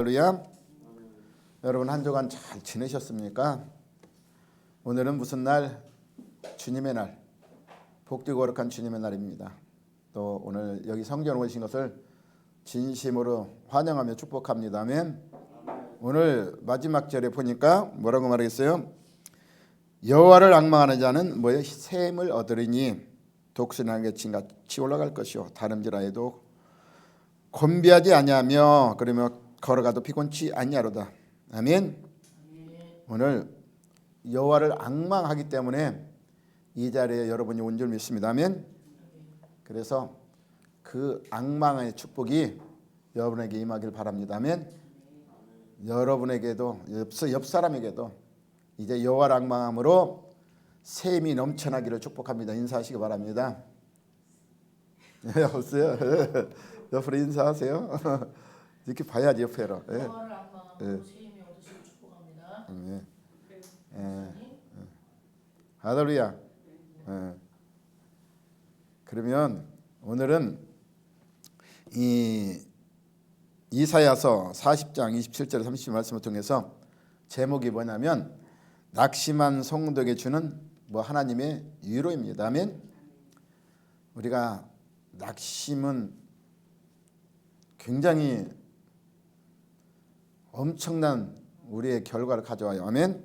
할렐루야. 여러분 한 주간 잘 지내셨습니까? 오늘은 무슨 날? 주님의 날, 복되고 거룩한 주님의 날입니다. 또 오늘 여기 성전 오신 것을 진심으로 환영하며 축복합니다. 아멘. 오늘 마지막 절에 보니까 뭐라고 말하겠어요? 여호와를 앙망하는 자는 뭐예요? 샘을 얻으리니 독수리에게 같이 올라갈 것이요 다름질하여도 곤비하지 아니하며 그러며 걸어가도 피곤치 아니하로다. 아멘. 오늘 여호와를 앙망하기 때문에 이 자리에 여러분이 온 줄 믿습니다. 아멘. 그래서 그 앙망의 축복이 여러분에게 임하길 바랍니다. 아멘. 여러분에게도 옆 사람에게도 이제 여호와를 앙망함으로 샘이 넘쳐나기를 축복합니다. 인사하시기 바랍니다. 없어요? 옆으로 인사하세요. 이렇게 봐야지 옆에로. 여호와를 앙망함으로 샘이 얻으시길 축복합니다. 할렐루야. 그러면 오늘은 이 이사야서 40장 27절 30절 말씀을 통해서 제목이 뭐냐면 낙심한 성도에게 주는 하나님의 위로입니다. 아멘. 우리가 낙심은 굉장히 엄청난 우리의 결과를 가져와요. 아멘.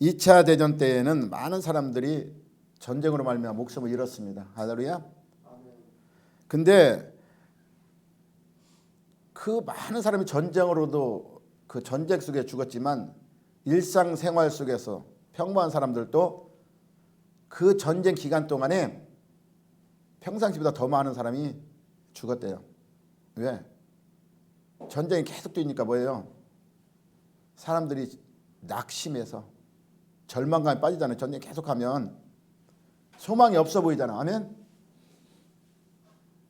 2차 대전 때에는 많은 사람들이 전쟁으로 말미암아 목숨을 잃었습니다. 할렐루야. 근데 그 많은 사람이 전쟁으로도 그 전쟁 속에 죽었지만 일상생활 속에서 평범한 사람들도 그 전쟁 기간 동안에 평상시보다 더 많은 사람이 죽었대요. 왜? 전쟁이 계속 되니까 뭐예요? 사람들이 낙심해서 절망감에 빠지잖아요. 전쟁이 계속하면 소망이 없어 보이잖아. 아멘.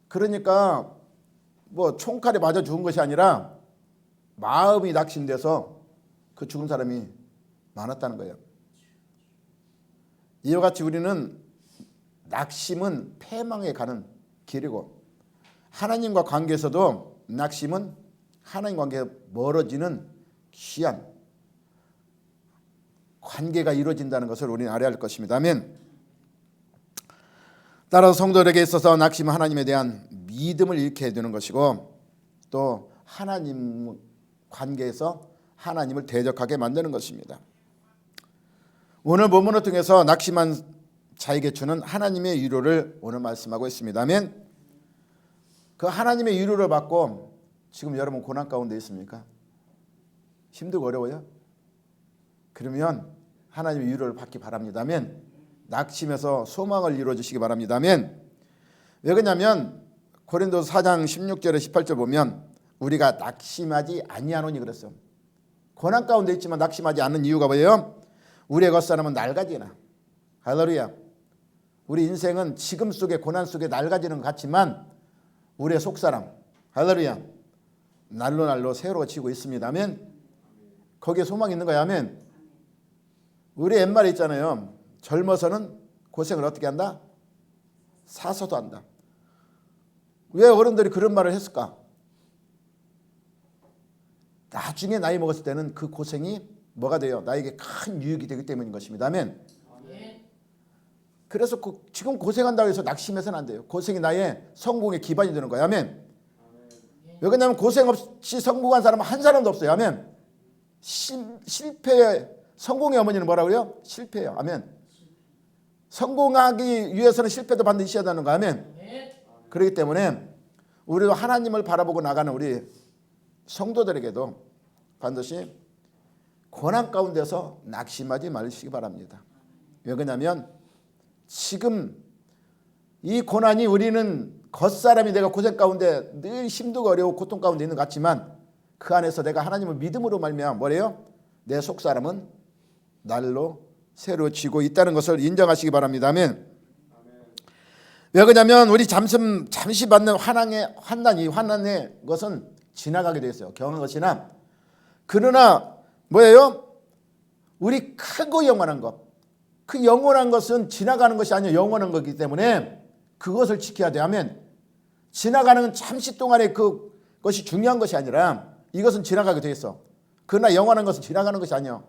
그러니까 총칼에 맞아 죽은 것이 아니라 마음이 낙심돼서 그 죽은 사람이 많았다는 거예요. 이와 같이 우리는 낙심은 패망에 가는 길이고 하나님과 관계에서도 낙심은 하나님 관계에 멀어지는 귀한 관계가 이루어진다는 것을 우리는 알아야 할 것입니다. 아멘. 따라서 성도들에게 있어서 낙심은 하나님에 대한 믿음을 잃게 해주는 것이고 또 하나님 관계에서 하나님을 대적하게 만드는 것입니다. 오늘 본문을 통해서 낙심한 자에게 주는 하나님의 위로를 오늘 말씀하고 있습니다. 아멘. 그 하나님의 위로를 받고 지금 여러분 고난 가운데 있습니까? 힘들고 어려워요? 그러면 하나님의 위로를 받기 바랍니다. 아멘. 낙심해서 소망을 이루어 주시기 바랍니다. 아멘. 왜 그러냐면 고린도서 4장 16절에 18절 보면 우리가 낙심하지 아니하노니 그랬어요. 고난 가운데 있지만 낙심하지 않는 이유가 뭐예요? 우리의 겉사람은 낡아지나. 할렐루야. 우리 인생은 지금 속에 고난 속에 낡아지는 것 같지만 우리의 속사람 할렐루야 날로 새로워지고 있습니다. 아멘. 거기에 소망이 있는 거야. 아멘. 우리 옛말에 있잖아요. 젊어서는 고생을 어떻게 한다? 사서도 한다. 왜 어른들이 그런 말을 했을까? 나중에 나이 먹었을 때는 그 고생이 뭐가 돼요? 나에게 큰 유익이 되기 때문인 것입니다. 아멘. 그래서 지금 고생한다고 해서 낙심해서는 안 돼요. 고생이 나의 성공의 기반이 되는 거예요. 아멘. 왜 그러냐면 고생 없이 성공한 사람은 한 사람도 없어요. 아멘. 실패의 성공의 어머니는 뭐라고요? 실패예요. 아멘. 성공하기 위해서는 실패도 반드시 있어야 되는 거. 아멘. 그렇기 때문에 우리도 하나님을 바라보고 나가는 우리 성도들에게도 반드시 고난 가운데서 낙심하지 마시기 바랍니다. 왜 그러냐면 지금 이 고난이 우리는 겉사람이 내가 고생 가운데 늘 힘들고 어려워 고통 가운데 있는 것 같지만 그 안에서 내가 하나님을 믿음으로 말미암아 뭐래요? 내 속사람은 날로 새로워지고 있다는 것을 인정하시기 바랍니다. 아멘. 왜 그러냐면 우리 잠시 받는 환난의 것은 지나가게 되어 있어요. 경한 것이나 그러나 뭐예요? 우리 크고 영원한 것, 그 영원한 것은 지나가는 것이 아니라 영원한 거기 때문에 그것을 지켜야 돼. 아멘. 지나가는 잠시 동안의 그것이 중요한 것이 아니라 이것은 지나가게 돼 있어. 그러나 영원한 것은 지나가는 것이 아니야.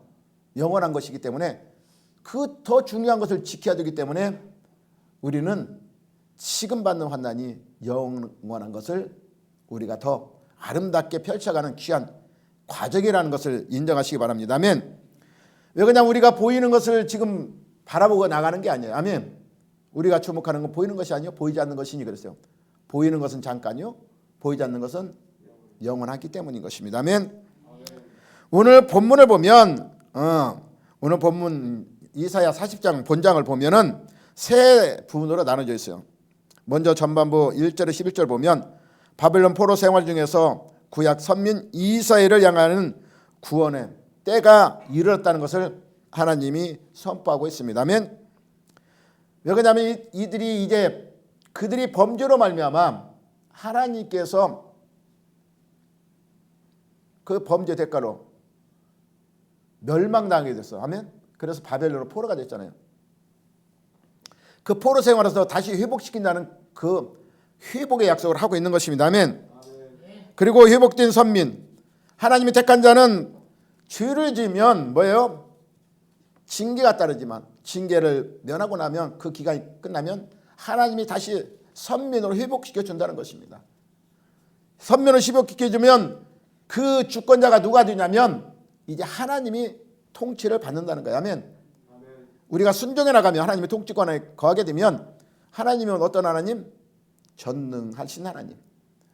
영원한 것이기 때문에 그 더 중요한 것을 지켜야 되기 때문에 우리는 지금 받는 환난이 영원한 것을 우리가 더 아름답게 펼쳐가는 귀한 과정이라는 것을 인정하시기 바랍니다. 아멘. 왜 그냥 우리가 보이는 것을 지금 바라보고 나가는 게 아니에요. 아멘. 우리가 주목하는 건 보이는 것이 아니요 보이지 않는 것이니 그랬어요. 보이는 것은 잠깐이요 보이지 않는 것은 영원하기 때문인 것입니다. 아멘. 오늘 본문을 보면 오늘 본문 이사야 40장 본장을 보면은 세 부분으로 나눠져 있어요. 먼저 전반부 1절에 11절 보면 바벨론 포로 생활 중에서 구약 선민 이스라엘을 향하는 구원의 때가 이르렀다는 것을 하나님이 선포하고 있습니다. 아멘. 왜 그러냐면 이들이 이제 그들이 범죄로 말미암아 하나님께서 그 범죄 대가로 멸망당하게 됐어. 아멘. 그래서 바벨론으로 포로가 됐잖아요. 그 포로 생활에서 다시 회복시킨다는 그 회복의 약속을 하고 있는 것입니다. 아멘. 그리고 회복된 선민, 하나님이 택한 자는 죄를 지으면 뭐예요? 징계가 따르지만 징계를 면하고 나면 그 기간이 끝나면 하나님이 다시 선민으로 회복시켜 준다는 것입니다. 선민으로 회복시켜 주면 그 주권자가 누가 되냐면 이제 하나님이 통치를 받는다는 거예요. 아멘. 우리가 순종해 나가면 하나님의 통치권에 거하게 되면 하나님은 어떤 하나님? 전능하신 하나님.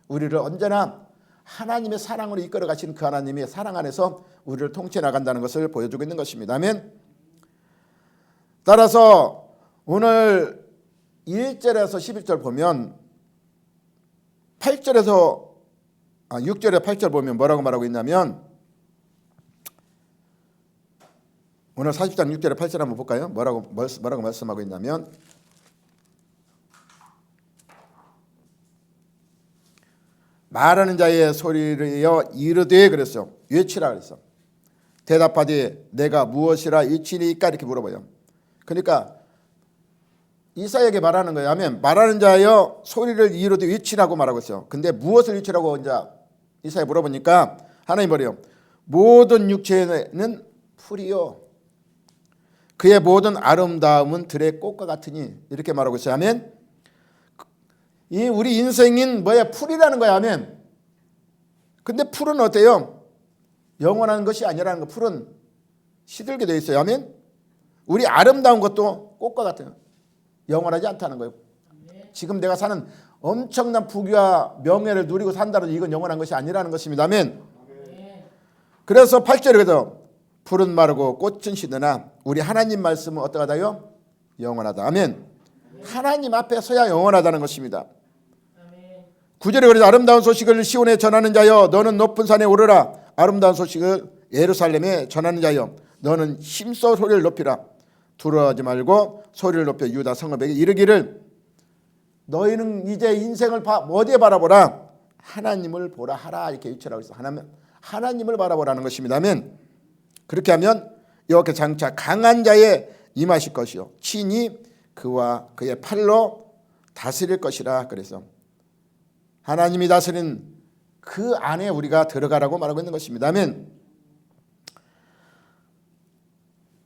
우리를 언제나 하나님의 사랑으로 이끌어 가시는 그 하나님의 사랑 안에서 우리를 통치해 나간다는 것을 보여주고 있는 것입니다. 아멘. 따라서 오늘 1절에서 11절 보면 8절에서 6절에 8절 보면 뭐라고 말하고 있냐면 오늘 40장 6절에 8절 한번 볼까요? 뭐라고 말씀하고 있냐면 말하는 자의 소리여 이르되 그랬어. 외치라 그랬어. 대답하되 내가 무엇이라 외치니까 이렇게 물어봐요. 그러니까 이사야에게 말하는 거예요. 아멘. 말하는 자여 소리를 이르되 외치라고 말하고 있어요. 근데 무엇을 외치라고 이제 이사야 물어보니까 하나님 뭐래요? 모든 육체는 풀이요 그의 모든 아름다움은 들의 꽃과 같으니 이렇게 말하고 있어요. 아멘. 이 우리 인생인 뭐야? 풀이라는 거야. 아멘. 근데 풀은 어때요? 영원한 것이 아니라는 거. 풀은 시들게 되어 있어요. 아멘. 우리 아름다운 것도 꽃과 같아요. 영원하지 않다는 거예요. 지금 내가 사는 엄청난 부귀와 명예를 누리고 산다고 이건 영원한 것이 아니라는 것입니다. 아멘. 그래서 8절에 그래서 풀은 마르고 꽃은 시드나 우리 하나님 말씀은 어떠하다요? 영원하다. 아멘. 하나님 앞에 서야 영원하다는 것입니다. 9절에 그래서 아름다운 소식을 시온에 전하는 자여 너는 높은 산에 오르라. 아름다운 소식을 예루살렘에 전하는 자여 너는 힘써 소리를 높이라. 두려워하지 말고 소리를 높여 유다 성읍에게 이르기를 너희는 이제 인생을 어디에 바라보라? 하나님을 보라 하라 이렇게 유치라고 했어. 하나님을 바라보라는 것입니다. 아멘. 그렇게 하면 이렇게 장차 강한 자에 임하실 것이요 친히 그와 그의 팔로 다스릴 것이라 그래서 하나님이 다스린 그 안에 우리가 들어가라고 말하고 있는 것입니다. 아멘.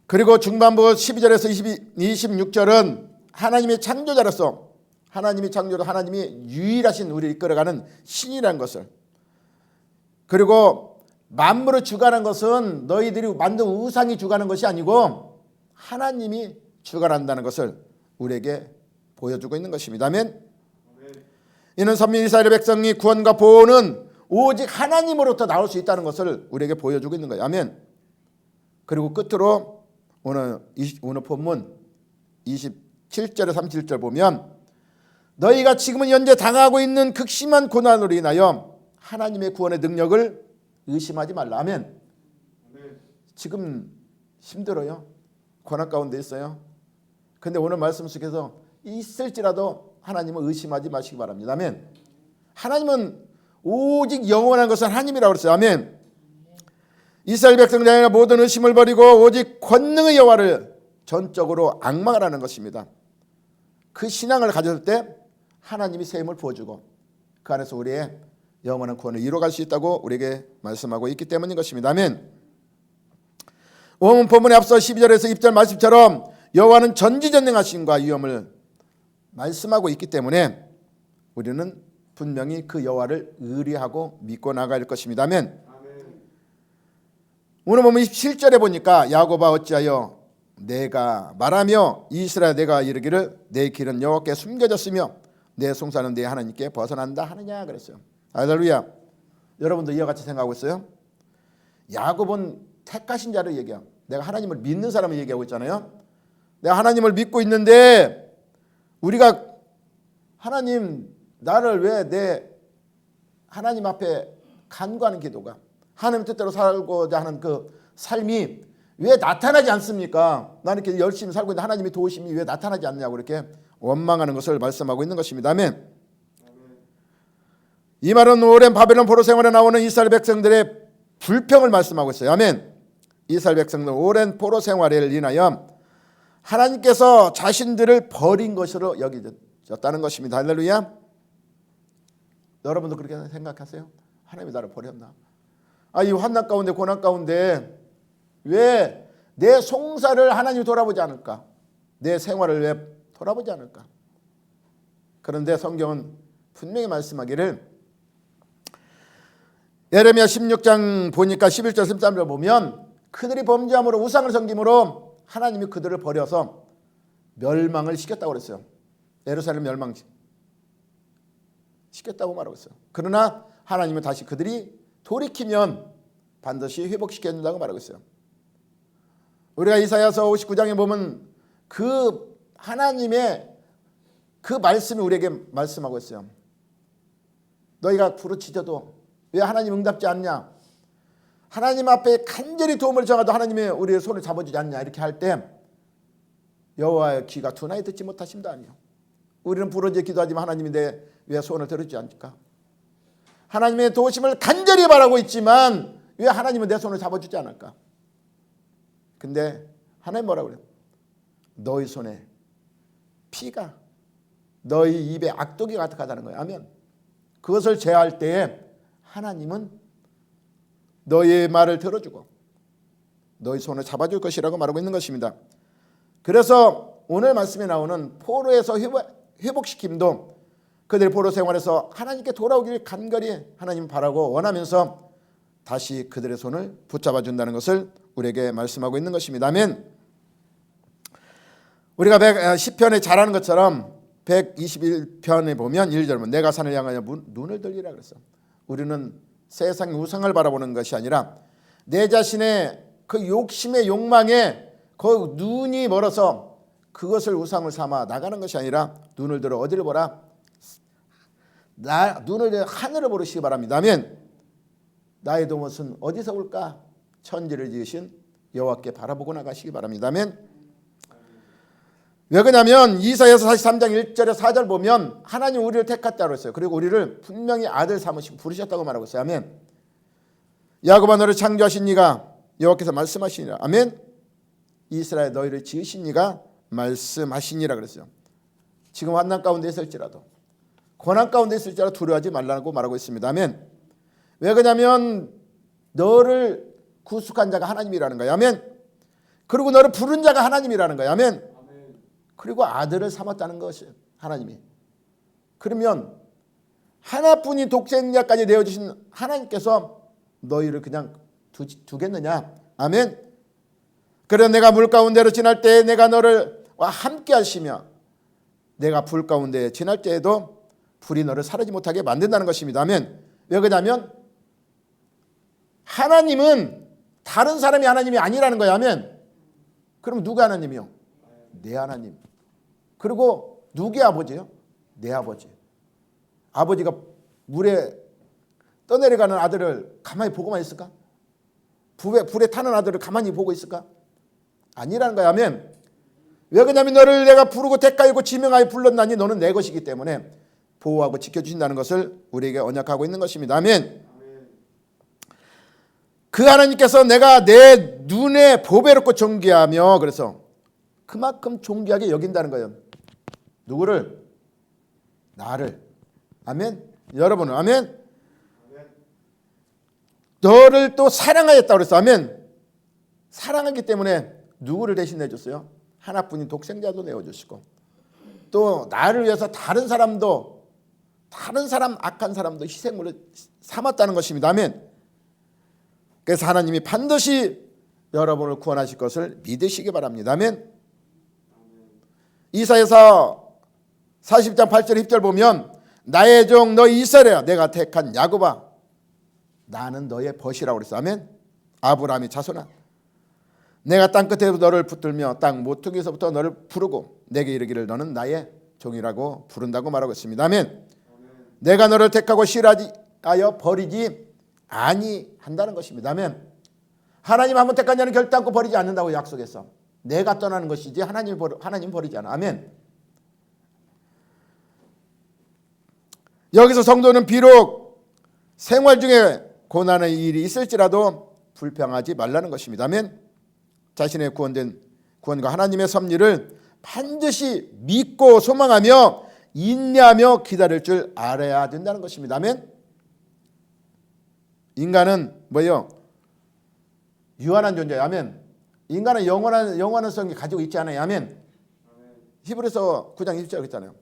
그리고 중반부 12절에서 26절은 하나님의 창조자로서 하나님이 창조로 하나님이 유일하신 우리를 이끌어가는 신이라는 것을 그리고 만물을 주관한 것은 너희들이 만든 우상이 주관한 것이 아니고 하나님이 주관한다는 것을 우리에게 보여주고 있는 것입니다. 아멘. 이는 선민 이스라엘 백성이 구원과 보호는 오직 하나님으로부터 나올 수 있다는 것을 우리에게 보여주고 있는 거예요. 아멘. 그리고 끝으로 오늘 본문 27절에 37절 보면 너희가 지금은 현재 당하고 있는 극심한 고난으로 인하여 하나님의 구원의 능력을 의심하지 말라. 아멘. 지금 힘들어요. 고난 가운데 있어요. 근데 오늘 말씀 속에서 있을지라도 하나님을 의심하지 마시기 바랍니다. 아멘. 하나님은 오직 영원한 것은 하나님이라고 그랬어요. 아멘. 이스라엘 백성들이 모든 의심을 버리고 오직 권능의 여호와를 전적으로 앙망하라는 것입니다. 그 신앙을 가졌을 때 하나님이 새 힘을 부어주고 그 안에서 우리의 영원한 구원을 이루어갈 수 있다고 우리에게 말씀하고 있기 때문인 것입니다. 아멘. 오늘 본문에 앞서 12절에서 1절 말씀처럼 여호와는 전지전능하심과 위엄을 말씀하고 있기 때문에 우리는 분명히 그 여호와를 의리하고 믿고 나갈 것입니다. 아멘. 오늘 보면 27절에 보니까 야곱아 어찌하여 내가 말하며 이스라엘 내가 이르기를 내 길은 여호와께 숨겨졌으며 내 송사는 내 하나님께 벗어난다 하느냐 그랬어요. 할렐루야. 여러분도 이와 같이 생각하고 있어요? 야곱은 택하신 자를 얘기하고 내가 하나님을 믿는 사람을 얘기하고 있잖아요. 내가 하나님을 믿고 있는데 우리가 하나님 나를 왜 내 하나님 앞에 간구하는 기도가 하나님 뜻대로 살고자 하는 그 삶이 왜 나타나지 않습니까? 나는 이렇게 열심히 살고 있는데 하나님의 도우심이 왜 나타나지 않냐고 이렇게 원망하는 것을 말씀하고 있는 것입니다. 아멘. 이 말은 오랜 바벨론 포로 생활에 나오는 이스라엘 백성들의 불평을 말씀하고 있어요. 아멘. 이스라엘 백성들 오랜 포로 생활을 인하여 하나님께서 자신들을 버린 것으로 여기졌다는 것입니다. 할렐루야. 여러분도 그렇게 생각하세요? 하나님이 나를 버렸나? 이 환난 가운데 고난 가운데 왜 내 송사를 하나님이 돌아보지 않을까? 내 생활을 왜 돌아보지 않을까? 그런데 성경은 분명히 말씀하기를 예레미야 16장 보니까 11절 13절 보면 그들이 범죄함으로 우상을 섬김으로 하나님이 그들을 버려서 멸망을 시켰다고 그랬어요. 예루살렘 멸망시켰다고 말하고 있어요. 그러나 하나님은 다시 그들이 돌이키면 반드시 회복시켜준다고 말하고 있어요. 우리가 이사야서 59장에 보면 그 하나님의 그 말씀이 우리에게 말씀하고 있어요. 너희가 부르짖어도 왜 하나님 응답지 않냐? 하나님 앞에 간절히 도움을 청하도 하나님이 우리의 손을 잡아주지 않냐? 이렇게 할 때 여호와의 귀가 둔하여 듣지 못하심도 아니요. 우리는 부르짖어 기도하지만 하나님이 내 왜 손을 들어주지 않을까? 하나님의 도우심을 간절히 바라고 있지만 왜 하나님은 내 손을 잡아주지 않을까? 근데 하나님 뭐라고 그래요? 너희 손에 피가 너희 입에 악독이 가득하다는 거예요. 아멘. 그것을 제할 때에 하나님은 너희의 말을 들어주고 너희 손을 잡아줄 것이라고 말하고 있는 것입니다. 그래서 오늘 말씀에 나오는 포로에서 회복시킴도 그들의 포로 생활에서 하나님께 돌아오길 간절히 하나님 바라고 원하면서 다시 그들의 손을 붙잡아 준다는 것을 우리에게 말씀하고 있는 것입니다. 아멘. 우리가 10편에 잘하는 것처럼 121편에 보면 1절은 내가 산을 향하여 눈을 들리라 그랬어. 우리는 세상의 우상을 바라보는 것이 아니라 내 자신의 그 욕심의 욕망에 그 눈이 멀어서 그것을 우상을 삼아 나가는 것이 아니라 눈을 들어 어디를 보라? 눈을 들어 하늘을 보시기 바랍니다. 아멘. 나의 도무슨 어디서 올까? 천지를 지으신 여호와께 바라보고 나가시기 바랍니다. 아멘. 왜 그러냐면 이사야서 43장 1절에 4절 보면 하나님 우리를 택했다고 했어요. 그리고 우리를 분명히 아들 삼으시고 부르셨다고 말하고 있어요. 아멘. 야곱아 너를 창조하신 이가 여호와께서 말씀하시니라. 아멘. 이스라엘 너희를 지으신 이가 말씀하시니라 그랬어요. 지금 환난 가운데 있을지라도 고난 가운데 있을지라도 두려워하지 말라고 말하고 있습니다. 아멘. 왜 그러냐면 너를 구속한 자가 하나님이라는 거예요. 아멘. 그리고 너를 부른 자가 하나님이라는 거예요. 아멘. 그리고 아들을 삼았다는 것이 하나님이. 그러면 하나뿐인 독생자까지 내어주신 하나님께서 너희를 그냥 두겠느냐? 아멘. 그래 내가 물 가운데로 지날 때에 내가 너를 함께 하시며 내가 불 가운데 지날 때에도 불이 너를 사르지 못하게 만든다는 것입니다. 아멘. 왜 그러냐면 하나님은 다른 사람이 하나님이 아니라는 거야. 아멘. 그럼 누가 하나님이요? 내 하나님. 그리고 누구의 아버지요? 내 아버지. 아버지가 물에 떠내려가는 아들을 가만히 보고만 있을까? 불에 타는 아들을 가만히 보고 있을까? 아니라는 거야. 아멘. 왜 그러냐면 너를 내가 부르고 택하고 지명하여 불렀나니 너는 내 것이기 때문에 보호하고 지켜주신다는 것을 우리에게 언약하고 있는 것입니다. 아멘. 그 하나님께서 내가 내 눈에 보배롭고 존귀하며 그래서 그만큼 존귀하게 여긴다는 거예요. 누구를? 나를. 아멘. 여러분은 아멘. 너를 또 사랑하였다 그랬어. 아멘. 사랑하기 때문에 누구를 대신 내줬어요? 하나뿐인 독생자도 내어주시고, 또 나를 위해서 다른 사람 악한 사람도 희생물로 삼았다는 것입니다. 아멘. 그래서 하나님이 반드시 여러분을 구원하실 것을 믿으시기 바랍니다. 아멘. 이사야서 40장 8절 10절 보면 나의 종 너 이스라엘아 내가 택한 야곱아 나는 너의 벗이라고 그랬어. 아멘. 아브라함의 자손아 내가 땅끝에서 너를 붙들며 땅 모퉁이에서부터 너를 부르고 내게 이르기를 너는 나의 종이라고 부른다고 말하고 있습니다. 아멘. 내가 너를 택하고 싫어하여 버리지 아니한다는 것입니다. 아멘. 하나님 한번 택한 자는 결단코 버리지 않는다고 약속했어. 내가 떠나는 것이지 하나님 버리지 않아. 아멘. 여기서 성도는 비록 생활 중에 고난의 일이 있을지라도 불평하지 말라는 것입니다. 아멘. 자신의 구원과 하나님의 섭리를 반드시 믿고 소망하며 인내하며 기다릴 줄 알아야 된다는 것입니다. 아멘. 인간은 뭐예요? 유한한 존재예요. 아멘. 인간은 영원한 성이 가지고 있지 않아요. 아멘. 히브리서 9장 20절 그랬잖아요.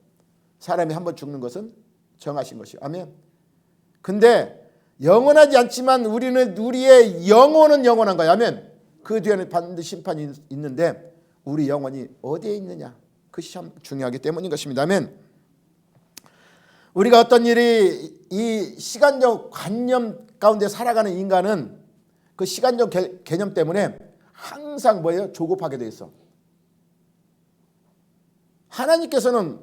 사람이 한번 죽는 것은 정하신 것이요. 아멘. 근데 영원하지 않지만 우리의 영혼은 영원한 거예요. 아멘. 그 뒤에는 반드시 심판이 있는데 우리 영혼이 어디에 있느냐? 그것이 참 중요하기 때문인 것입니다. 아멘. 우리가 어떤 일이 이 시간적 관념 가운데 살아가는 인간은 그 시간적 개념 때문에 항상 뭐예요? 조급하게 돼 있어. 하나님께서는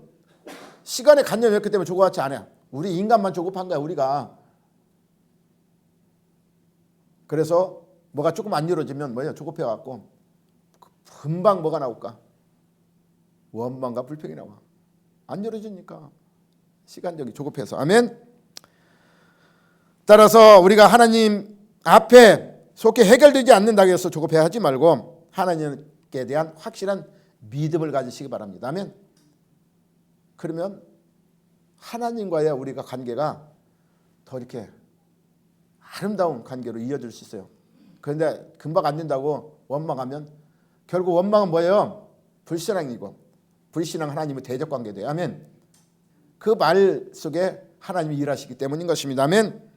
시간의 관념이 없기 때문에 조급하지 않아요. 우리 인간만 조급한 거야. 우리가. 그래서 뭐가 조금 안 이루어지면 뭐예요? 조급해갖고 금방 뭐가 나올까? 원망과 불평이 나와. 안 이루어지니까 시간적이 조급해서. 아멘. 따라서 우리가 하나님 앞에 속히 해결되지 않는다고 해서 조급해하지 말고 하나님께 대한 확실한 믿음을 가지시기 바랍니다. 아멘. 그러면 하나님과의 우리가 관계가 더 이렇게 아름다운 관계로 이어질 수 있어요. 그런데 금방 안 된다고 원망하면 결국 원망은 뭐예요? 불신앙이고 불신앙 하나님의 대적 관계돼요. 아멘. 그 말 속에 하나님이 일하시기 때문인 것입니다. 아멘.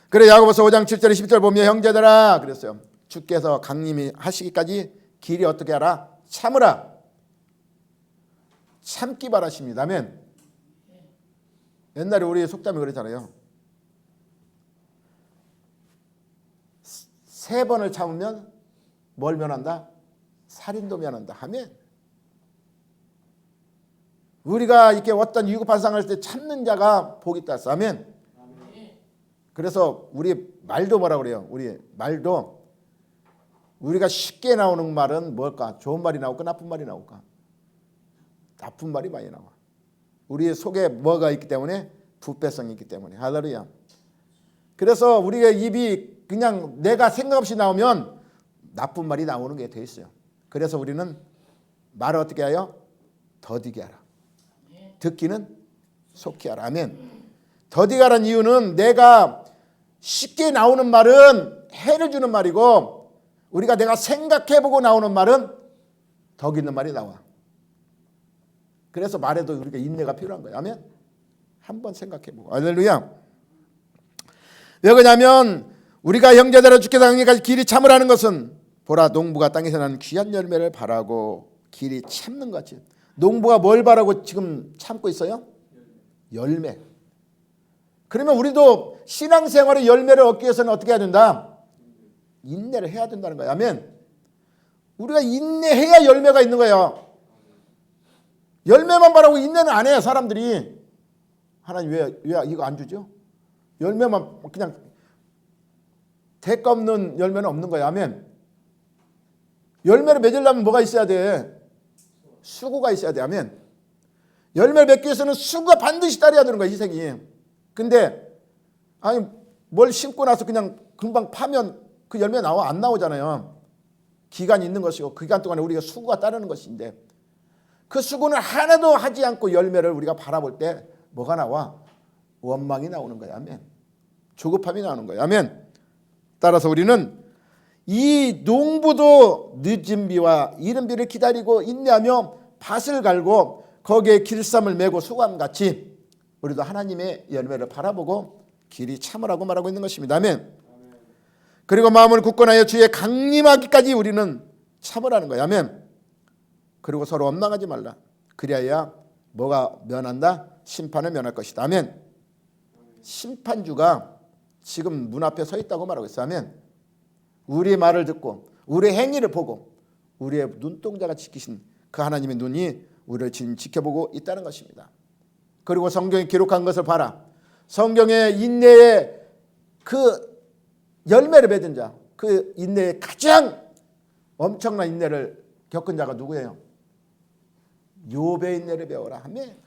그래 야고보서 5장 7절 10절 보면 형제들아 그랬어요. 주께서 강림이 하시기까지 길이 어떻게 하라? 참으라. 참기 바라십니다. 아멘. 옛날에 우리 속담이 그랬잖아요. 3번을 참으면 뭘 면한다? 살인도 면한다. 아멘. 우리가 이렇게 어떤 위급한상을 할 때 참는 자가 복이 있다. 아멘. 그래서 우리 말도 뭐라 그래요? 우리 말도 우리가 쉽게 나오는 말은 뭘까? 좋은 말이 나올까? 나쁜 말이 나올까? 나쁜 말이 많이 나와. 우리 속에 뭐가 있기 때문에? 부패성이 있기 때문에. 할렐루야. 그래서 우리의 입이 그냥 내가 생각 없이 나오면 나쁜 말이 나오는 게 돼 있어요. 그래서 우리는 말을 어떻게 하여? 더디게 하라. 듣기는 속히 하라. 아멘. 더디게 하라는 이유는 내가 쉽게 나오는 말은 해를 주는 말이고 우리가 내가 생각해보고 나오는 말은 덕 있는 말이 나와. 그래서 말에도 우리가 인내가 필요한 거예요. 아멘. 한번 생각해보고. 할렐루야. 왜 그러냐면 우리가 형제들아 주께서 강림까지 길이 참으라는 것은 보라 농부가 땅에서 나는 귀한 열매를 바라고 길이 참는 것이. 농부가 뭘 바라고 지금 참고 있어요? 열매. 그러면 우리도 신앙생활의 열매를 얻기 위해서는 어떻게 해야 된다? 인내를 해야 된다는 거야. 아멘. 우리가 인내해야 열매가 있는 거예요. 열매만 바라고 인내는 안 해요. 사람들이. 하나님 왜 이거 안 주죠? 열매만 그냥 대가 없는 열매는 없는 거야. 아멘. 열매를 맺으려면 뭐가 있어야 돼? 수고가 있어야 돼. 아멘. 열매를 맺기 위해서는 수고가 반드시 따라야 되는 거야. 희생이. 근데 아니 뭘 심고 나서 그냥 금방 파면 그 열매 나와? 안 나오잖아요. 기간이 있는 것이고 그 기간 동안에 우리가 수고가 따르는 것인데 그 수고는 하나도 하지 않고 열매를 우리가 바라볼 때 뭐가 나와? 원망이 나오는 거야. 아멘. 조급함이 나오는 거야. 아멘. 따라서 우리는 이 농부도 늦은 비와 이른 비를 기다리고 인내하며 밭을 갈고 거기에 길쌈을 메고 수감같이 우리도 하나님의 열매를 바라보고 길이 참으라고 말하고 있는 것입니다. 아멘. 그리고 마음을 굳건하여 주의 강림하기까지 우리는 참으라는 거야. 아멘. 그리고 서로 원망하지 말라. 그리하여 뭐가 면한다? 심판을 면할 것이다. 아멘. 심판주가 지금 문 앞에 서 있다고 말하고 있어요. 아멘. 우리의 말을 듣고 우리의 행위를 보고 우리의 눈동자가 지키신 그 하나님의 눈이 우리를 지금 지켜보고 있다는 것입니다. 그리고 성경에 기록한 것을 봐라. 성경의 인내의 그 열매를 맺은 자, 그 인내의 가장 엄청난 인내를 겪은 자가 누구예요? 욥의 인내를 배워라. 아멘.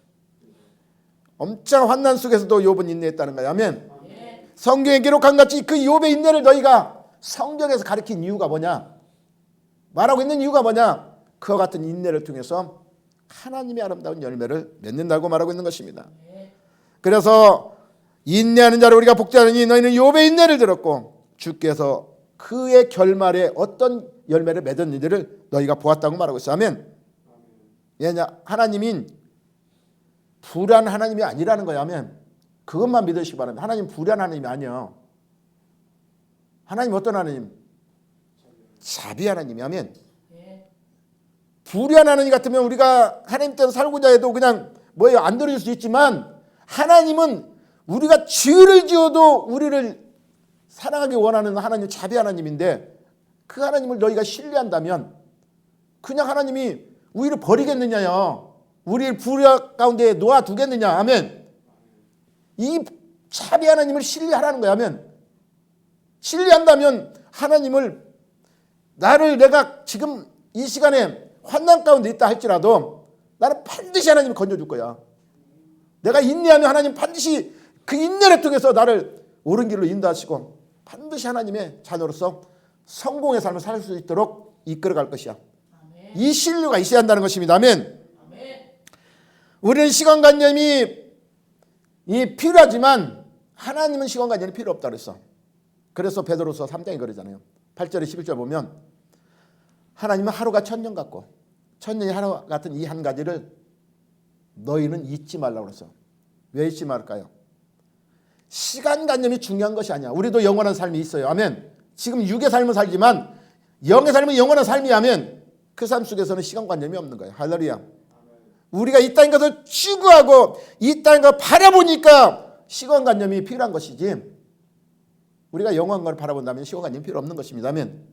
엄청 환난 속에서도 욥은 인내했다는 거예요. 아멘. 성경에 기록한 같이 그 욥의 인내를 너희가 성경에서 가르친 이유가 뭐냐? 말하고 있는 이유가 뭐냐? 그와 같은 인내를 통해서 하나님의 아름다운 열매를 맺는다고 말하고 있는 것입니다. 그래서 인내하는 자를 우리가 복지하느니 너희는 욥의 인내를 들었고 주께서 그의 결말에 어떤 열매를 맺었는지를 너희가 보았다고 말하고 있어요. 아멘. 왜냐? 하나님인 불의한 하나님이 아니라는 거야. 아멘. 그것만 믿으시기 바랍니다. 하나님 불의한 하나님이 아니에요. 하나님 어떤 하나님? 자비 하나님이. 아멘. 불의한 하나님 같으면 우리가 하나님 때문에 살고자 해도 그냥 뭐예요? 안 들어줄 수 있지만 하나님은 우리가 죄를 지어도 우리를 사랑하기 원하는 하나님 자비 하나님인데 그 하나님을 너희가 신뢰한다면 그냥 하나님이 우리를 버리겠느냐요? 우리를 불의 가운데 놓아두겠느냐? 아멘. 이 자비 하나님을 신뢰하라는 거야. 아멘. 신뢰한다면 하나님을 내가 지금 이 시간에 환난 가운데 있다 할지라도 나는 반드시 하나님을 건져줄 거야. 내가 인내하면 하나님 반드시 그 인내를 통해서 나를 옳은 길로 인도하시고 반드시 하나님의 자녀로서 성공의 삶을 살 수 있도록 이끌어갈 것이야. 아멘. 이 신뢰가 있어야 한다는 것입니다. 아멘. 아멘. 우리는 시간관념이 필요하지만 하나님은 시간관념이 필요 없다 그랬어. 그래서 베드로서 3장에 그러잖아요. 8절에 11절 보면 하나님은 하루가 천년 같고 천년이 하루 같은 이 한 가지를 너희는 잊지 말라고 그랬어. 왜 잊지 말까요? 시간관념이 중요한 것이 아니야. 우리도 영원한 삶이 있어요. 아멘. 지금 육의 삶을 살지만 영의 삶은 영원한 삶이 아멘. 그 삶 속에서는 시간관념이 없는 거예요. 할렐루야. 우리가 이 땅인 것을 추구하고 이 땅인 것을 바라보니까 시간관념이 필요한 것이지 우리가 영원한 걸 바라본다면 시간관념이 필요 없는 것입니다. 아멘.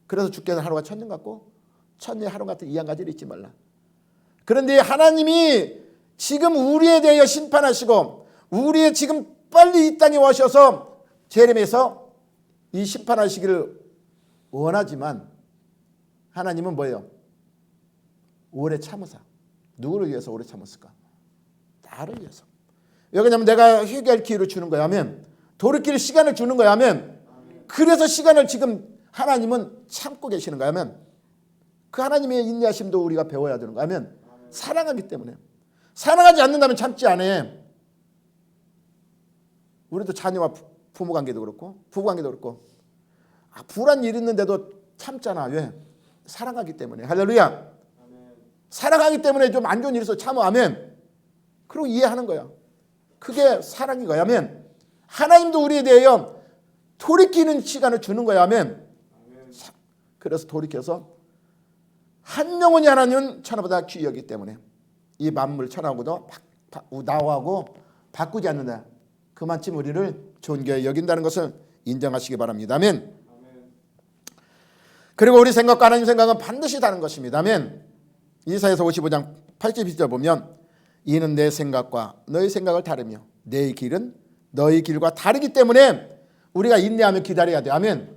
그래서 주께서 하루가 천년 같고 천년이 하루 같은 이 한 가지를 잊지 말라. 그런데 하나님이 지금 우리에 대하여 심판하시고 우리의 지금 빨리 이 땅에 오셔서 재림해서 이 심판하시기를 원하지만 하나님은 뭐예요? 오래 참으사. 누구를 위해서 오래 참았을까? 나를 위해서. 왜 그러냐면 내가 회개할 기회를 주는 거야. 아멘. 돌이킬 시간을 주는 거야. 아멘. 그래서 시간을 지금 하나님은 참고 계시는 거야. 아멘. 그 하나님의 인내하심도 우리가 배워야 되는 거야. 아멘. 사랑하기 때문에. 사랑하지 않는다면 참지 않아. 우리도 자녀와 부모 관계도 그렇고 부부 관계도 그렇고 불안 일 있는데도 참잖아. 왜? 사랑하기 때문에. 할렐루야. 아멘. 사랑하기 때문에 좀 안 좋은 일이 있어 참아. 아멘. 그리고 이해하는 거야. 그게 사랑인 거야. 아멘. 하나님도 우리에 대하여 돌이키는 시간을 주는 거야. 아멘. 그래서 돌이켜서 한 영혼이 하나님은 천하보다 귀히 여기기 때문에 이 만물 천하고도 나하고 바꾸지 않는다. 그만큼 우리를 존귀하게 여긴다는 것을 인정하시기 바랍니다. 아멘. 그리고 우리 생각과 하나님 생각은 반드시 다른 것입니다. 아멘. 이사야서 55장 80절 보면 이는 내 생각과 너희 생각을 다르며 내 길은 너희 길과 다르기 때문에 우리가 인내하며 기다려야 돼. 아멘.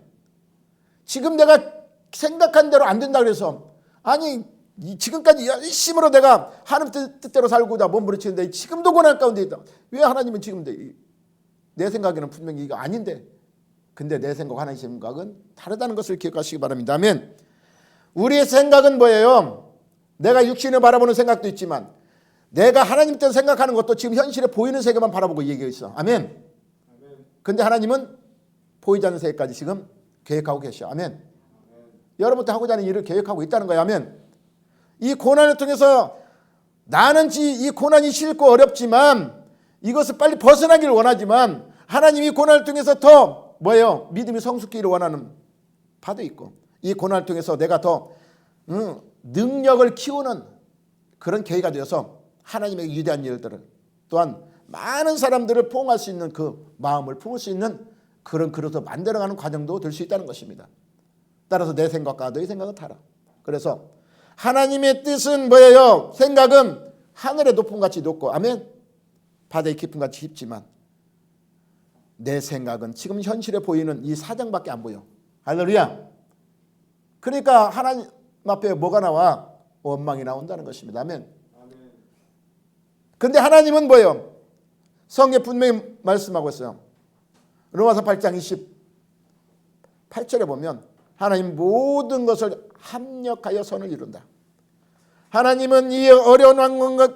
지금 내가 생각한 대로 안 된다 그래서 아니 지금까지 열심으로 내가 하나님 뜻대로 살고자 몸부림치는데 지금도 고난 가운데 있다. 왜 하나님은 지금 내 생각에는 분명히 이거 아닌데 근데 내 생각 하나님 생각은 다르다는 것을 기억하시기 바랍니다. 아멘. 우리의 생각은 뭐예요? 내가 육신을 바라보는 생각도 있지만 내가 하나님 때문에 생각하는 것도 지금 현실에 보이는 세계만 바라보고 얘기하고 있어. 아멘. 근데 하나님은 보이지 않는 세계까지 지금 계획하고 계셔. 아멘. 여러분도 하고자 하는 일을 계획하고 있다는 거야. 아멘. 이 고난을 통해서 나는 이 고난이 싫고 어렵지만 이것을 빨리 벗어나기를 원하지만 하나님이 고난을 통해서 더 뭐예요? 믿음이 성숙기를 원하는 바도 있고 이 고난을 통해서 내가 더 능력을 키우는 그런 계기가 되어서 하나님의 위대한 일들을 또한 많은 사람들을 포용할 수 있는 그 마음을 품을 수 있는 그런 그릇을 만들어가는 과정도 될 수 있다는 것입니다. 따라서 내 생각과 너의 생각은 다르다. 그래서 하나님의 뜻은 뭐예요? 생각은 하늘의 높음같이 높고 아멘. 바다의 깊음같이 깊지만 내 생각은 지금 현실에 보이는 이 사정밖에 안 보여. 할렐루야. 그러니까 하나님 앞에 뭐가 나와? 원망이 나온다는 것입니다. 아멘. 그런데 하나님은 뭐예요? 성경에 분명히 말씀하고 있어요. 로마서 8장 28절에 보면 하나님 모든 것을 합력하여 선을 이룬다. 하나님은 이 어려운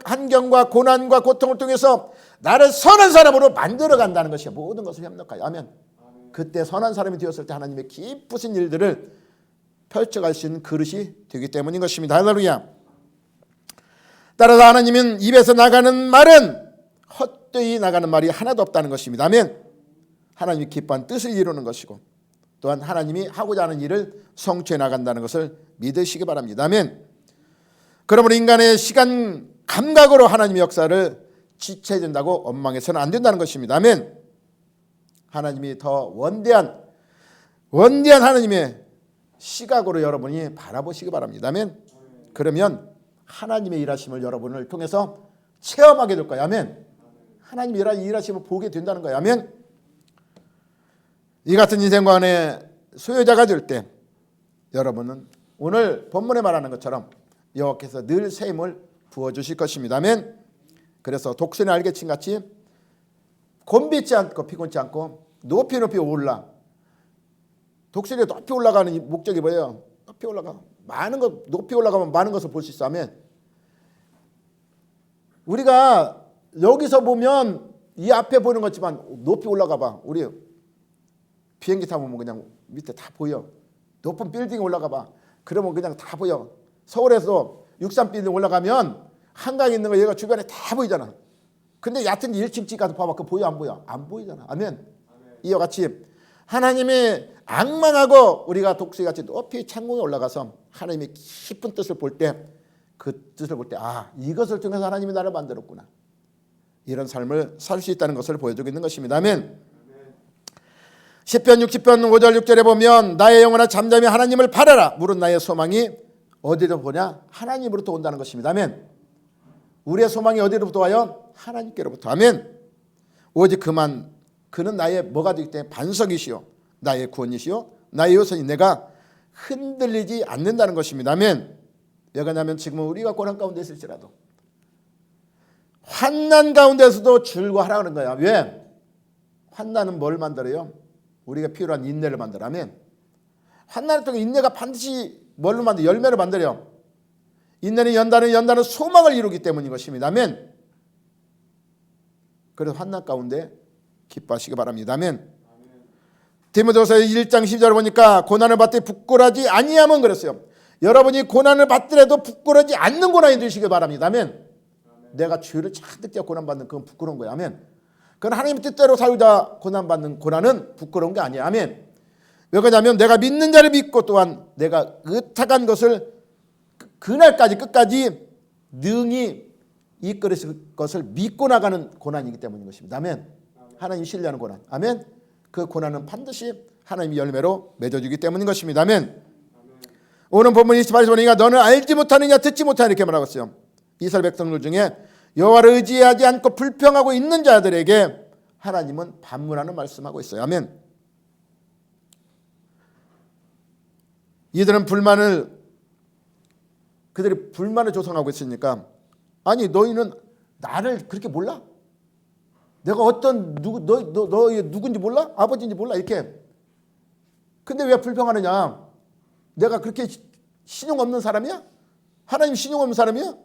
환경과 고난과 고통을 통해서 나를 선한 사람으로 만들어 간다는 것이야. 모든 것을 협력하여. 아멘. 그때 선한 사람이 되었을 때 하나님의 기쁘신 일들을 펼쳐갈 수 있는 그릇이 되기 때문인 것입니다. 할렐루야. 따라서 하나님은 입에서 나가는 말은 헛되이 나가는 말이 하나도 없다는 것입니다. 아멘. 하나님이 기뻐한 뜻을 이루는 것이고 또한 하나님이 하고자 하는 일을 성취해 나간다는 것을 믿으시기 바랍니다. 아멘. 그러므로 인간의 시간 감각으로 하나님의 역사를 지체해야 된다고 원망해서는 안 된다는 것입니다. 아멘. 하나님이 더 원대한 하나님의 시각으로 여러분이 바라보시기 바랍니다. 아멘. 그러면 하나님의 일하심을 여러분을 통해서 체험하게 될 거예요. 아멘. 하나님의 일하심을 보게 된다는 거예요. 아멘. 이 같은 인생관의 소유자가 될 때 여러분은 오늘 본문에 말하는 것처럼 여호와께서 늘 새 힘을 부어주실 것입니다. 아멘. 그래서 독수리 날개친 같이 곤비지 않고 피곤치 않고 높이 올라. 독수리가 높이 올라가는 목적이 뭐예요? 높이 올라가. 높이 올라가면 많은 것을 볼 수 있어. 아멘. 우리가 여기서 보면 이 앞에 보이는 것지만 높이 올라가 봐. 우리 비행기 타보면 그냥 밑에 다 보여. 높은 빌딩에 올라가 봐. 그러면 그냥 다 보여. 서울에서 63빌딩 올라가면 한강에 있는 거 얘가 주변에 다 보이잖아. 근데 얕은 1층 가서 봐봐. 그거 보여 안 보여? 안 보이잖아. 아멘. 이와 같이 하나님의 악망하고 우리가 독수리같이 높이 창공에 올라가서 하나님의 깊은 뜻을 볼 때 그 뜻을 볼 때 이것을 통해서 하나님이 나를 만들었구나. 이런 삶을 살 수 있다는 것을 보여주고 있는 것입니다. 아멘. 시편 60편 5절 6절에 보면 나의 영혼아 잠잠히 하나님을 바라라. 물은 나의 소망이 어디로 보냐? 하나님으로부터 온다는 것입니다. 아멘. 우리의 소망이 어디로부터 와요? 하나님께로부터. 아멘. 오직 그는 나의 뭐가 되기 때문에 반석이시오. 나의 구원이시오. 나의 요선이 내가 흔들리지 않는다는 것입니다. 아멘. 왜 그러냐면 지금은 우리가 고난 가운데 있을지라도 환난 가운데서도 즐거워하라는 거야. 왜? 환난은 뭘 만들어요? 우리가 필요한 인내를 만들어. 아멘. 환난을 통해 인내가 반드시 뭘로 만들어? 열매를 만들어요. 인내는 연단은 소망을 이루기 때문인 것입니다. 아멘. 그래서 환난 가운데 기뻐하시기 바랍니다. 아멘. 디모데후서 1장 10절을 보니까 고난을 받되 부끄러워하지 아니하면 그랬어요. 여러분이 고난을 받더라도 부끄러워하지 않는 고난이 되시길 바랍니다. 아멘. 내가 죄를 잔뜩 떼어 고난받는 그건 부끄러운 거예요. 아멘. 그건 하나님의 뜻대로 살다 고난받는 고난은 부끄러운 게 아니에요. 아멘. 왜 그러냐면 내가 믿는 자를 믿고 또한 내가 의탁한 것을 그날까지 끝까지 능히 이끌으실 것을 믿고 나가는 고난이기 때문인 것입니다. 아멘. 하나님 신뢰하는 고난. 아멘. 그 고난은 반드시 하나님의 열매로 맺어주기 때문인 것입니다. 아멘. 오늘 본문 28절에 보니까 너는 알지 못하느냐 듣지 못하느냐 이렇게 말하고 있어요. 이스라엘 백성들 중에 여호와를 의지하지 않고 불평하고 있는 자들에게 하나님은 반문하는 말씀하고 있어요. 아멘. 그들이 불만을 조성하고 있으니까 아니 너희는 나를 그렇게 몰라? 내가 너희 누군지 몰라? 아버지인지 몰라? 이렇게. 근데 왜 불평하느냐? 내가 그렇게 신용 없는 사람이야? 하나님 신용 없는 사람이야?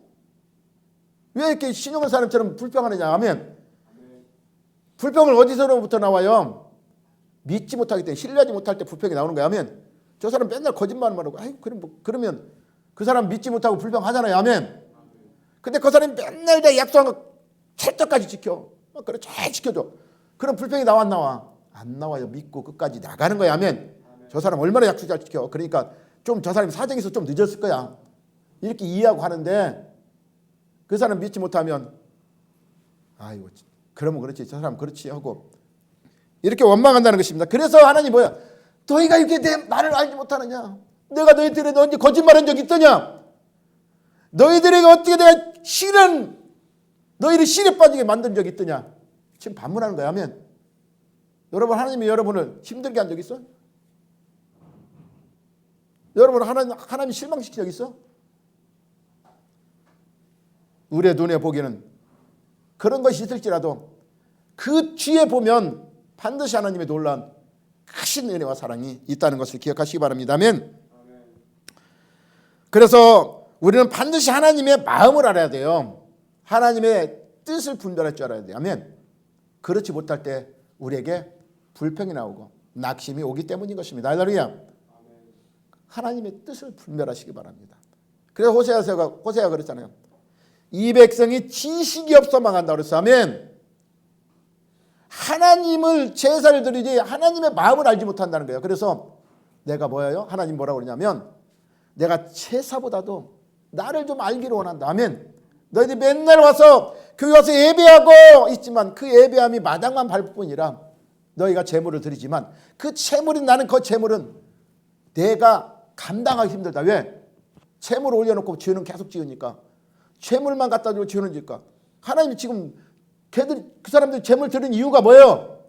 왜 이렇게 신용 없는 사람처럼 불평하느냐? 아멘. 불평을 어디서부터 나와요? 믿지 못하기 때문에 신뢰하지 못할 때 불평이 나오는 거야. 아멘. 저 사람 맨날 거짓말만 하고 아이 그러면 그 사람 믿지 못하고 불평하잖아요. 아멘. 근데 그 사람이 맨날 내 약속한 거 철저까지 지켜. 그래 잘 지켜줘. 그럼 불평이 나와 안 나와? 안 나와요. 믿고 끝까지 나가는 거야. 아멘. 저 사람 얼마나 약속 잘 지켜. 그러니까 좀 저 사람이 사정이 있어서 좀 늦었을 거야. 이렇게 이해하고 하는데 그 사람 믿지 못하면 아이고 그러면 그렇지 저 사람 그렇지 하고 이렇게 원망한다는 것입니다. 그래서 하나님 뭐야? 너희가 이렇게 나를 알지 못하느냐? 내가 너희들에게 언제 거짓말한 적 있더냐? 너희들에게 어떻게 내가 너희를 실에 빠지게 만든 적 있더냐? 지금 반문하는 거야. 아멘. 여러분 하나님이 여러분을 힘들게 한 적 있어? 여러분 하나님 실망시킨 적 있어? 우리의 눈에 보기에는 그런 것이 있을지라도 그 뒤에 보면 반드시 하나님의 놀라운 크신 은혜와 사랑이 있다는 것을 기억하시기 바랍니다. 아멘. 그래서 우리는 반드시 하나님의 마음을 알아야 돼요. 하나님의 뜻을 분별할 줄 알아야 돼요. 아멘. 그렇지 못할 때 우리에게 불평이 나오고 낙심이 오기 때문인 것입니다. 할렐루야. 하나님의 뜻을 분별하시기 바랍니다. 그래서 호세아가 그랬잖아요. 이 백성이 지식이 없어 망한다 그랬어. 아멘. 하나님을 제사를 드리지 하나님의 마음을 알지 못한다는 거예요. 그래서 내가 뭐예요? 하나님 뭐라고 그러냐면 내가 제사보다도 나를 좀 알기를 원한다. 아멘. 너희들이 맨날 와서 교회 와서 예배하고 있지만 그 예배함이 마당만 밟을 뿐이라 너희가 제물을 드리지만 그 제물인 나는 그 제물은 내가 감당하기 힘들다. 왜? 제물을 올려놓고 죄는 계속 지으니까 제물만 갖다 주고 죄는 지을까? 하나님이 지금 그 사람들이 제물 드린 이유가 뭐예요?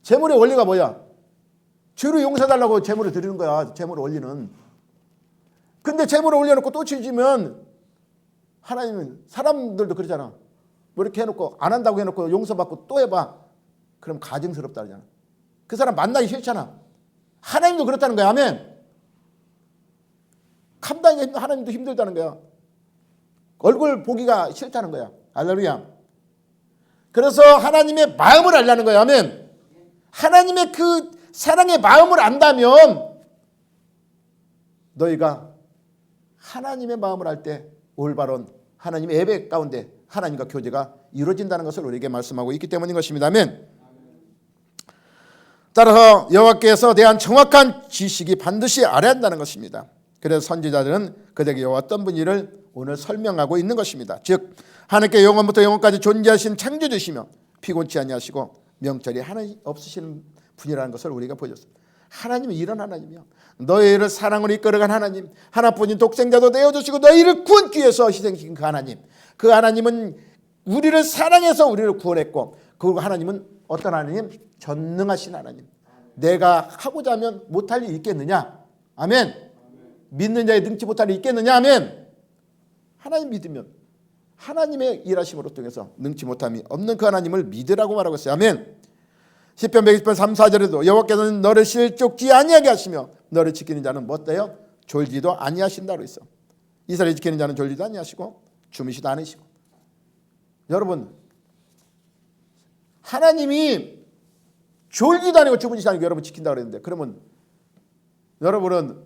제물의 원리가 뭐야? 죄를 용서해달라고 제물을 드리는 거야. 제물을 올리는. 근데 제물을 올려놓고 또 죄지면 하나님은 사람들도 그러잖아. 뭐 이렇게 해놓고 안 한다고 해놓고 용서받고 또 해봐. 그럼 가증스럽다 그러잖아. 그 사람 만나기 싫잖아. 하나님도 그렇다는 거야. 아멘. 감당이 하나님도 힘들다는 거야. 얼굴 보기가 싫다는 거야. 할렐루야. 그래서 하나님의 마음을 알라는 거야. 아멘. 하나님의 그 사랑의 마음을 안다면 너희가 하나님의 마음을 알 때 올바른 하나님의 예배 가운데 하나님과 교제가 이루어진다는 것을 우리에게 말씀하고 있기 때문인 것입니다. 아멘. 따라서 여호와께서 대한 정확한 지식이 반드시 알아야 한다는 것입니다. 그래서 선지자들은 그들에게 여호와 어떤 분인지를 오늘 설명하고 있는 것입니다. 즉 하나님께 영원부터 영원까지 존재하신 창조주시며 피곤치 아니하시고 명철이 하나 없으시는 분이라는 것을 우리가 보여줬습니다. 하나님은 이런 하나님이요. 너희를 사랑으로 이끌어간 하나님, 하나뿐인 독생자도 내어주시고 너희를 구원기 위해서 희생시킨 그 하나님. 그 하나님은 우리를 사랑해서 우리를 구원했고 그리고 하나님은 어떤 하나님? 전능하신 하나님. 내가 하고자 하면 못할 일이 있겠느냐? 아멘. 믿는 자의 능치 못할 일이 있겠느냐? 아멘. 하나님 믿으면 하나님의 일하심으로 통해서 능치 못함이 없는 그 하나님을 믿으라고 말하고 있어요. 아멘. 시편 120편 3, 4절에도 여호와께서는 너를 실족지 아니하게 하시며 너를 지키는 자는 못되어 졸지도 아니하신다고 있어. 이스라엘 지키는 자는 졸지도 아니하시고 주무시도 않으시고. 여러분 하나님이 졸지도 아니고 주무시도 아니고 여러분 지킨다고 그랬는데 그러면 여러분은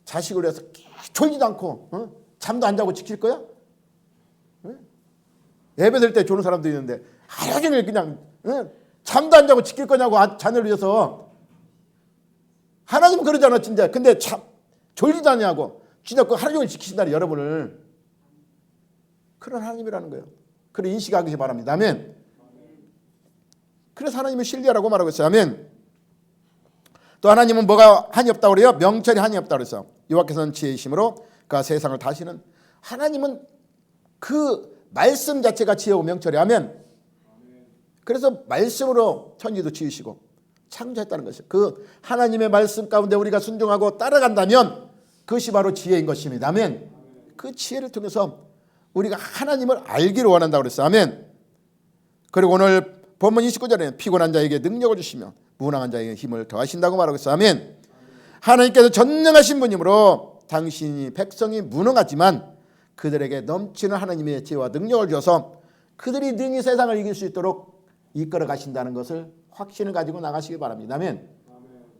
자식을 위해서 졸지도 않고 잠도 안 자고 지킬 거야? 예배 드릴 때 조는 사람도 있는데 하루 종일 그냥 잠도 안 자고 지킬 거냐고 자녀를 위해서. 하나님은 그러잖아 진짜. 근데 참 졸지도 않냐고 진짜 그 하루 종일 지키신다니 여러분을. 그런 하나님이라는 거예요. 그런 인식하기 바랍니다. 아멘. 그래서 하나님을 신뢰하라고 말하고 있어요. 아멘. 또 하나님은 뭐가 한이 없다고 그래요? 명철이 한이 없다고 그래서 여호와께서는 지혜이심으로 그 세상을 다시는. 하나님은 그 말씀 자체가 지혜고 명철이. 아멘. 그래서 말씀으로 천지도 지으시고 창조했다는 것이에요. 그 하나님의 말씀 가운데 우리가 순종하고 따라간다면 그것이 바로 지혜인 것입니다. 아멘. 그 지혜를 통해서 우리가 하나님을 알기를 원한다고 그랬어요. 아멘. 그리고 오늘 본문 29절에는 피곤한 자에게 능력을 주시며 무능한 자에게 힘을 더하신다고 말하고 있어요. 아멘. 하나님께서 전능하신 분이므로 당신이 백성이 무능하지만 그들에게 넘치는 하나님의 지혜와 능력을 주어서 그들이 능히 세상을 이길 수 있도록 이끌어 가신다는 것을 확신을 가지고 나가시기 바랍니다. 아멘.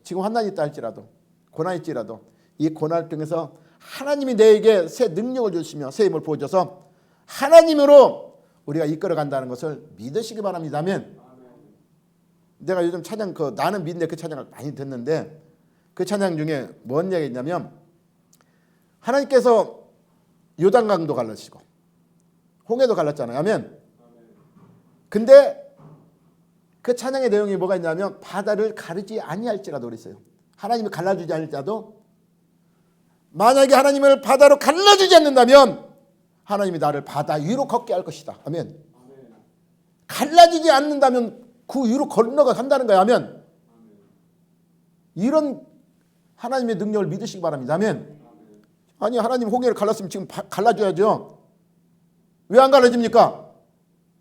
지금 환난이 있다 할지라도 고난이 있지라도 이 고난을 통해서 하나님이 내게 새 능력을 주시며 새 힘을 부어줘서 하나님으로 우리가 이끌어 간다는 것을 믿으시기 바랍니다. 아멘. 내가 요즘 찬양 나는 믿네 그 찬양을 많이 듣는데 그 찬양 중에 뭔 얘기가 있냐면 하나님께서 요단강도 갈라시고 홍해도 갈랐잖아요. 아멘. 근데 그 찬양의 내용이 뭐가 있냐면 바다를 가르지 아니할지라도 그랬어요. 하나님이 갈라주지 않을지라도 만약에 하나님을 바다로 갈라주지 않는다면 하나님이 나를 바다 위로 걷게 할 것이다. 아멘. 갈라지지 않는다면 그 위로 건너가 간다는 거야. 아멘. 이런 하나님의 능력을 믿으시기 바랍니다. 아멘. 아니 하나님 홍해를 갈랐으면 지금 갈라줘야죠. 왜 안 갈라집니까?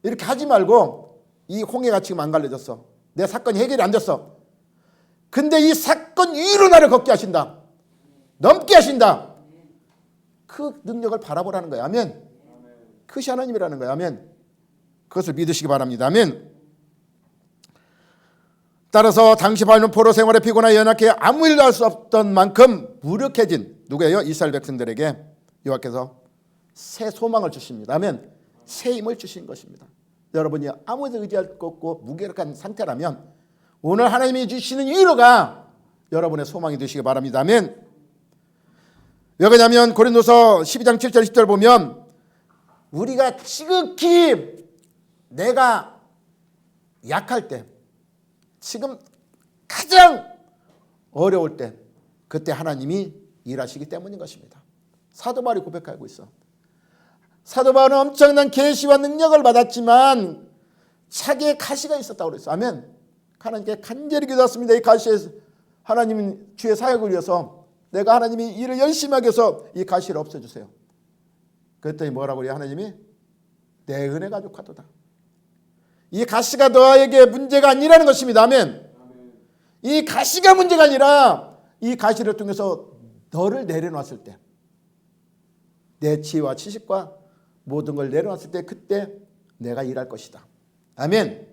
이렇게 하지 말고 이 홍해가 지금 안 갈라졌어. 내 사건이 해결이 안 됐어. 근데 이 사건 위로 나를 걷게 하신다. 넘게 하신다. 그 능력을 바라보라는 거야. 아멘. 그것이 하나님이라는 거야. 아멘. 그것을 믿으시기 바랍니다. 아멘. 따라서 당시 바울은 포로 생활에 피곤하여 연약해 아무 일도 할 수 없던 만큼 무력해진 누구예요? 이스라엘 백성들에게 여호와께서 새 소망을 주십니다. 아멘. 새 힘을 주신 것입니다. 여러분이 아무도 의지할 것 없고 무기력한 상태라면 오늘 하나님이 주시는 위로가 여러분의 소망이 되시기 바랍니다. 아멘. 왜 그러냐면 고린도서 12장 7절 10절 보면 우리가 지극히 내가 약할 때 지금 가장 어려울 때 그때 하나님이 일하시기 때문인 것입니다. 사도 바울이 고백하고 있어. 사도 바울은 엄청난 계시와 능력을 받았지만 자기의 가시가 있었다고 그랬어. 아멘. 하나님께 간절히 기도했습니다. 이 가시에 하나님 주의 사역을 위해서 내가 하나님이 일을 열심히 하기 위해서 이 가시를 없애주세요. 그랬더니 뭐라고 그래요? 하나님이 내 은혜가 족하도다. 이 가시가 너에게 문제가 아니라는 것입니다. 아멘. 이 가시가 문제가 아니라 이 가시를 통해서 너를 내려놨을 때 내 지혜와 지식과 모든 걸 내려놨을 때 그때 내가 일할 것이다. 아멘.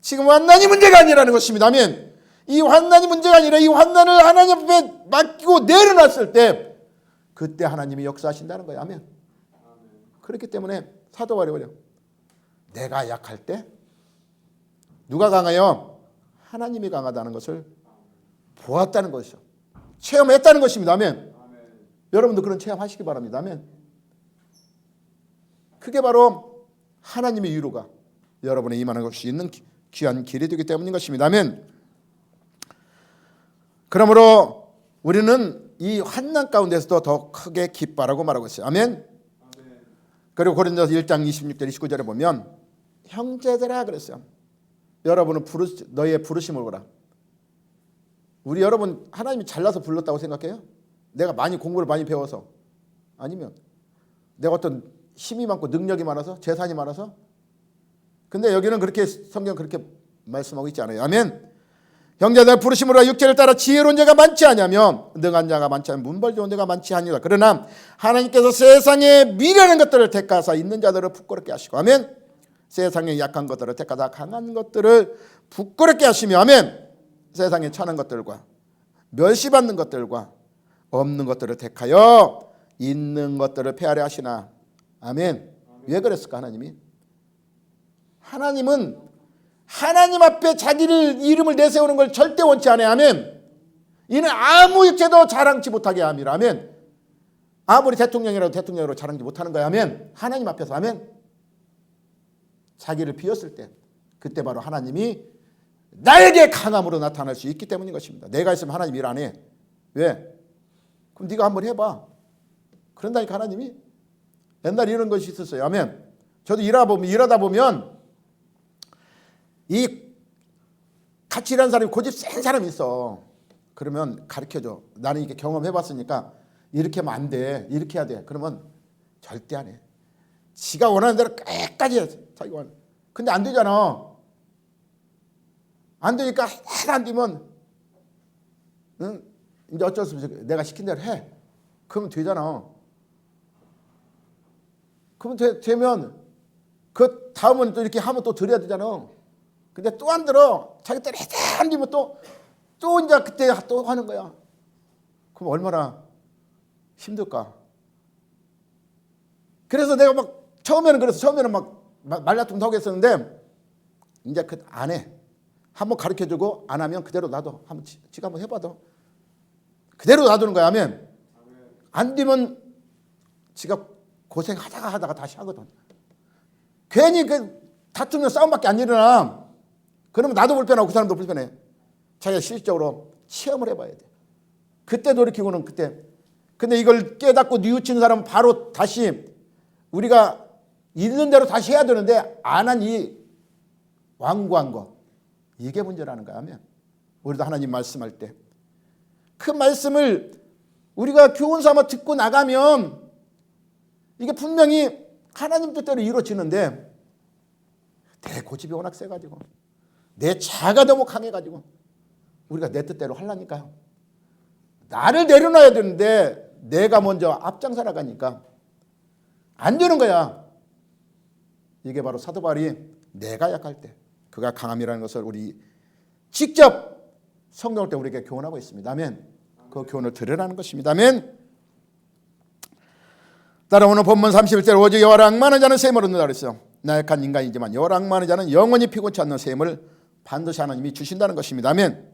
지금 환난이 문제가 아니라는 것입니다. 아멘. 이 환난이 문제가 아니라 이 환난을 하나님 앞에 맡기고 내려놨을 때 그때 하나님이 역사하신다는 거예요. 아멘. 그렇기 때문에 사도 바울이 내가 약할 때 누가 강해요? 하나님이 강하다는 것을 보았다는 것이죠. 체험했다는 것입니다. 아멘. 여러분도 그런 체험하시기 바랍니다. 아멘. 그게 바로 하나님의 위로가 여러분의 임하는 것이 있는 귀한 길이 되기 때문인 것입니다. 아멘. 그러므로 우리는 이 환난 가운데서도 더 크게 기뻐하라고 말하고 있어요. 아멘. 그리고 고린도서 1장 26절 29절에 보면 형제들아 그랬어요. 여러분은 너희의 부르심을 보라. 우리 여러분 하나님이 잘나서 불렀다고 생각해요? 내가 많이 공부를 많이 배워서 아니면 내가 어떤 힘이 많고 능력이 많아서 재산이 많아서 근데 여기는 그렇게 성경 그렇게 말씀하고 있지 않아요. 아멘. 형제들 부르심으로 육체를 따라 지혜로운 자가 많지 않으면 능한 자가 많지 않으면 문벌 좋은 자가 많지 아니라 그러나 하나님께서 세상에 미련한 것들을 택하사 있는 자들을 부끄럽게 하시고 아멘. 세상에 약한 것들을 택하사 강한 것들을 부끄럽게 하시며 아멘. 세상에 천한 것들과 멸시받는 것들과 없는 것들을 택하여 있는 것들을 폐하려 하시나 아멘. 왜 그랬을까 하나님이? 하나님은 하나님 앞에 자기를 이름을 내세우는 걸 절대 원치 않아요. 아멘. 이는 아무 육체도 자랑치 못하게 함이라. 아멘. 아무리 대통령이라도 대통령으로 자랑치 못하는 거야. 아멘. 하나님 앞에서 아멘. 자기를 비웠을 때 그때 바로 하나님이 나에게 강함으로 나타날 수 있기 때문인 것입니다. 내가 있으면 하나님 일 안 해. 왜? 그럼 네가 한번 해봐. 그런다니까 하나님이. 옛날에 이런 것이 있었어요. 아멘. 저도 일하다 보면 이 같이 일하는 사람이 고집 센 사람이 있어. 그러면 가르쳐줘. 나는 이렇게 경험해봤으니까 이렇게 하면 안 돼. 이렇게 해야 돼. 그러면 절대 안 해. 지가 원하는 대로 끝까지 해. 자기가 원하는. 근데 안 되잖아. 안 되니까 하나 안 되면 응? 이제 어쩔 수 없이 내가 시킨 대로 해. 그러면 되잖아. 그러면 되면 그 다음은 또 이렇게 하면 또 드려야 되잖아. 근데 또 안 들어. 자기 때를 안 주면 또 이제 그때 또 하는 거야. 그럼 얼마나 힘들까? 그래서 내가 막 처음에는 막 말다툼도 하고 했었는데 이제 그 안 해. 한번 가르쳐주고 안 하면 그대로 놔둬. 한번 지가 한번 해봐도 그대로 놔두는 거야. 하면 안 되면 지가 고생하다가 다시 하거든. 괜히 그 다투면 싸움밖에 안 일어나. 그러면 나도 불편하고 그 사람도 불편해. 자기가 실질적으로 체험을 해봐야 돼. 그때 돌이키고는 그때. 근데 이걸 깨닫고 뉘우치는 사람은 바로 다시 우리가 있는 대로 다시 해야 되는데 안 한 이 완고한 거, 이게 문제라는 거야. 하면 우리도 하나님 말씀할 때 그 말씀을 우리가 교훈 삼아 듣고 나가면 이게 분명히 하나님 뜻대로 이루어지는데 내 고집이 워낙 세가지고 내 자아가 너무 강해가지고 우리가 내 뜻대로 하려니까요. 나를 내려놔야 되는데 내가 먼저 앞장서 나가니까 안 되는 거야. 이게 바로 사도 바울이 내가 약할 때 그가 강함이라는 것을 우리 직접 성경을 때 우리에게 교훈하고 있습니다. 아멘. 그 교훈을 들으라는 것입니다. 아멘. 따라오는 본문 31절 오직 여호와를 앙망하는 자는 셈을 얻는다 그랬어요. 나약한 인간이지만 여호와를 앙망하는 자는 영원히 피곤치 않는 셈을 반드시 하나님이 주신다는 것입니다. 아멘.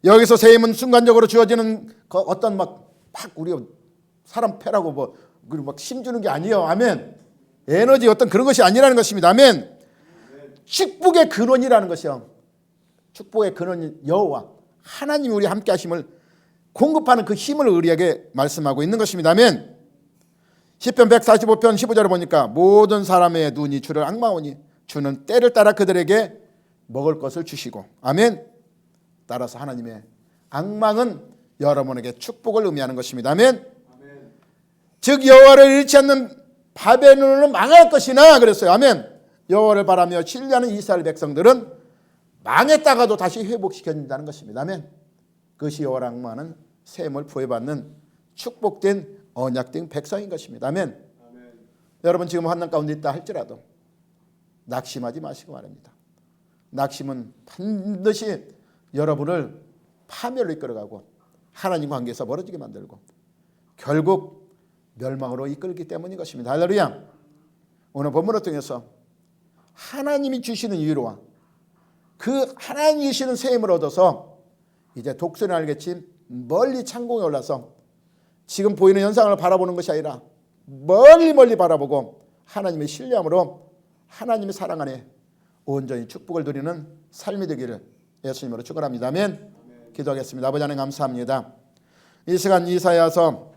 여기서 셈은 순간적으로 주어지는 그 어떤 막 우리 사람 패라고 뭐 그리고 막 힘주는 게 아니에요. 아멘. 에너지 어떤 그런 것이 아니라는 것입니다. 아멘. 축복의 근원이라는 것이요. 축복의 근원이 여호와 하나님이 우리 함께 하심을 공급하는 그 힘을 우리에게 말씀하고 있는 것입니다. 아멘. 시편 145편 15절을 보니까 모든 사람의 눈이 주를 앙망하오니 주는 때를 따라 그들에게 먹을 것을 주시고. 아멘. 따라서 하나님의 앙망은 여러분에게 축복을 의미하는 것입니다. 아멘. 즉 여호와를 잃지 않는 바벨론은 망할 것이나 그랬어요. 아멘. 여호와를 바라며 신뢰하는 이스라엘 백성들은 망했다가도 다시 회복시켜준다는 것입니다. 아멘. 그것이 여호와를 앙망하는 셈을 부여받는 축복된 언약된 백성인 것입니다. 아멘. 여러분 지금 환난 가운데 있다 할지라도 낙심하지 마시고 말입니다. 낙심은 반드시 여러분을 파멸로 이끌어가고 하나님 관계에서 멀어지게 만들고 결국 멸망으로 이끌기 때문인 것입니다. 할렐루야. 오늘 본문을 통해서 하나님이 주시는 위로와 그 하나님이 주시는 셈을 얻어서 이제 독수리는 알겠지 멀리 창공에 올라서 지금 보이는 현상을 바라보는 것이 아니라 멀리 바라보고 하나님의 신뢰함으로 하나님의 사랑 안에 온전히 축복을 누리는 삶이 되기를 예수님으로 축원합니다. 아멘. 기도하겠습니다. 아버지 하나님 감사합니다. 이 시간 이사야서